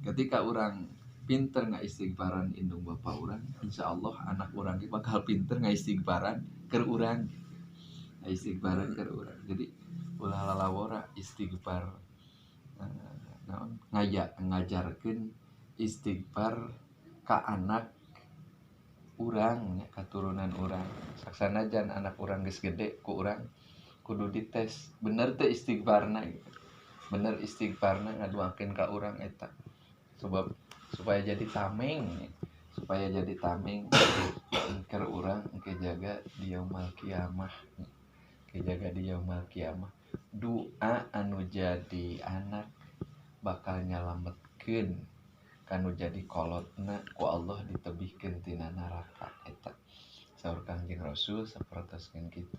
ketika orang pinter nggak istighfaran indung bapak orang, insya Allah anak orang bakal pinter nggak istighfaran ke orang, istighfaran ke orang. Jadi ulah lalawora istighfar, ngajarkan istighfar ke anak urang, keturunan orang. Saksana jan anak orang geus gede ku urang kudu dites bener teh istighfarna gitu. Bener istighfarna ngaduakeun ka urang eta. Sebab supaya jadi tameng keur urang engke jaga di yaumul kiamah. Jaga di yaumul kiamah. Doa anu jadi anak bakal nyalametkeun kanu jadi kolotna ku Allah ditebihkeun tina neraka eta. Saur Kangjeng Rasul sapertoskeun kitu.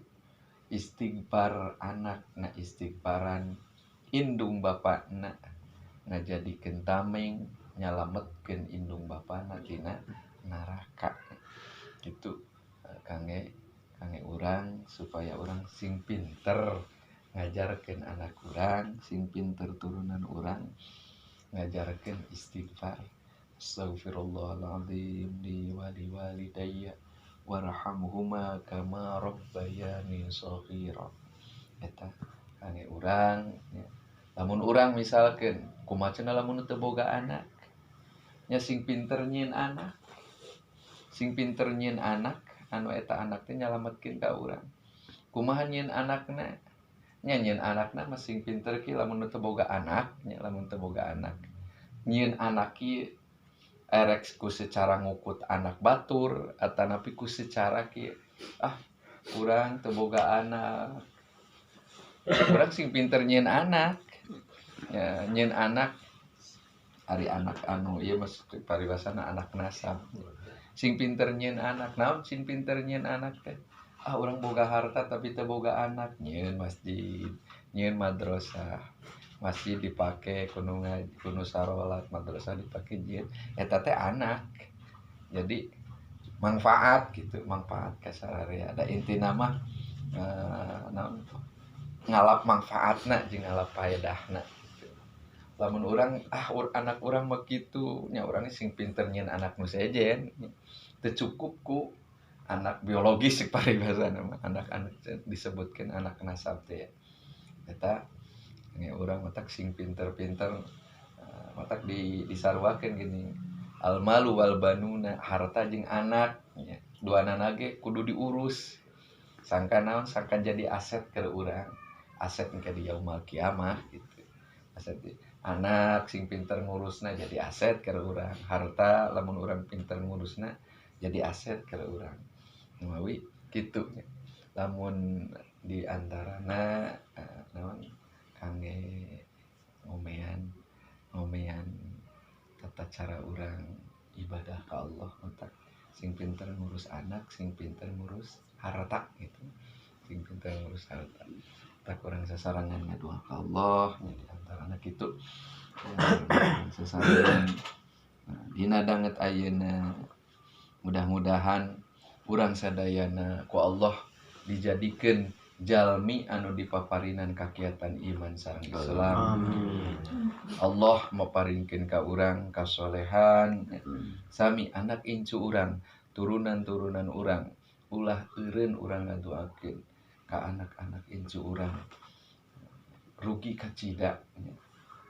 Istighfar anak na istighfaran indung bapakna ngajadikeun tameng nyalametkeun indung bapana tina neraka. Kitu kangge urang supaya urang sing pinter ngajarkeun anak urang, sing pinter turunan urang ngajarkeun istighfar. Astaghfirullahaladzim li walidayya warhamhuma kama rabbayani shaghira. Eta kangge urang ya. Lamun urang misalkeun kumaha cenah lamun teu boga anak nya sing pinter nyieun anak. Sing pinter nyieun anak anu eta anak teh nyalametkeun ka urang. Kumaha nyieun anakna? Nya nyieun anakna mah sing pinter ki lamun teu boga anak, nya lamun teu boga anak. Nyieun anak ki erek ku secara ngukut anak batur atanapi ku secara ki urang teu boga anak. Urang sing pinter nyieun anak. Ya, nyieun anak ari anak anu ieu mah paribasana anak nasab. Sing pinter nyieun anak, naon sing pinter nyieun anak teh? Urang boga harta tapi teu boga anak, nyieun masjid, nyieun madrasah. Masjid dipake kudu sarolat, madrasah dipake nyieun. Eta teh anak. Jadi manfaat gitu, manfaat ka sararea. Da intina mah naon ngalap manfaatna jeung ngalap paedahna. Lamun urang anak urang mah kitu nya urang sing pinter nyieun anak nu sejen teu cukup ku anak biologis paribasana mah anak-anak disebutkeun anak nasab teh eta nge urang matak sing pinter-pinter matak disarwakeun gini almalu wal banuna harta jeung anak nya duanana ge kudu diurus sangka naon sangka jadi aset ke urang aset engke di yaumul kiamah gitu aset anak sing pinter ngurusna jadi aset ke urang harta lamun urang pinter ngurusna jadi aset ke urang mawi kitu lamun di antarana naon kangge ngomean tata cara urang ibadah ka Allah matak sing pinter ngurus anak sing pinter ngurus harta gitu sing pinter ngurus harta tak urang sasarangan ngadua ka Allah di antarana kitu sasarangan dina danget ayeuna mudah-mudahan urang sadayana ku Allah dijadikeun jalmi anu dipaparinan kakiatan iman sareng Islam. Allah maparingkeun ka urang kasolehan sami anak incu urang turunan-turunan urang ulah eureun urang ngaduakeun ka anak-anak incu urang rugi kacida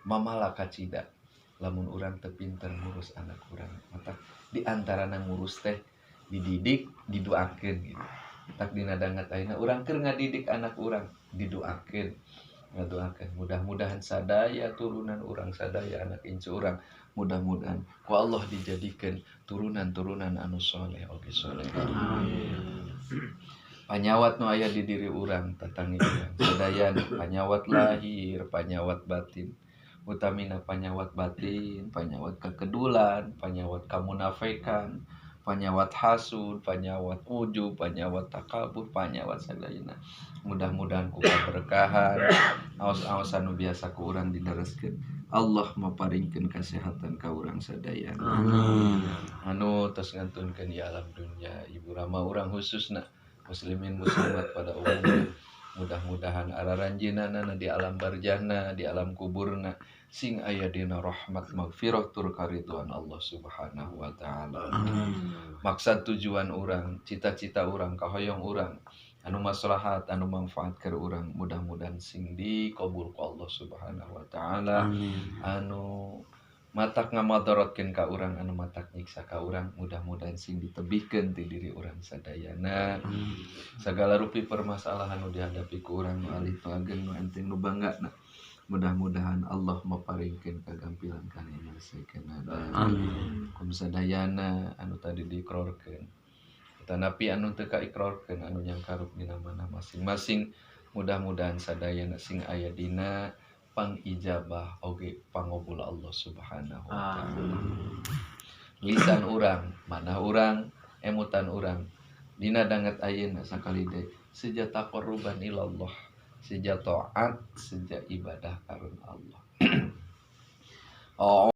mamala kacida lamun urang teu pinter ngurus anak urang mata di antarana ngurus teh dididik didoakeun gitu tak dina dangat ayeuna urang keur ngadidik anak urang didoakeun ngadoakeun mudah-mudahan sadaya turunan urang sadaya anak incu urang mudah-mudahan ku Allah dijadikeun turunan-turunan anu soleh oge soleh panyawat nu aya di diri urang tatangi urang sadaya panyawat lahir panyawat batin utamina panyawat batin panyawat kekedulan panyawat kamunafikan panyawat hasud panyawat ujub panyawat takabur panyawat sadayana mudah-mudahan ku kaberkahan aos-aos anu biasa ku urang didareskeun Allah maparingkeun kasehatan ka urang sadaya amin anu tos ngantunkeun di alam dunya ibu rama urang khususna muslimin muslimat pada umumnya mudah-mudahan araranjeunana di alam barzahna di alam kuburna sing aya dina rahmat magfirah tur karidwan Allah Subhanahu wa taala. Maksud tujuan urang, cita-cita urang, kahoyong urang anu maslahat anu manfaat keur urang mudah-mudahan sing dikabul ku Allah Subhanahu wa taala. Anu matak ngamadorotkeun ka urang anu matak nyiksa ka urang mudah-mudahan sing ditebihkeun ti diri urang sadayana. Segala rupi permasalahan nu dihadapi ku urang nu alih nu ageng nu enteng nu banggana mudah-mudahan Allah maparingkeun kagampilan kana nyelesaikeunana. Kum sadayana anu tadi diikrarkeun tanapi anu teu kaikrarkeun anu nyangkarup dina mana masing-masing mudah-mudahan sadayana sing aya dina pangijabah oge pangabul Allah Subhanahu wa taala. Lisan urang, manah urang, emutan urang dina danget ayeuna sakali deui seja taqarruban ilallah, seja taat, seja ibadah karun Allah. Oh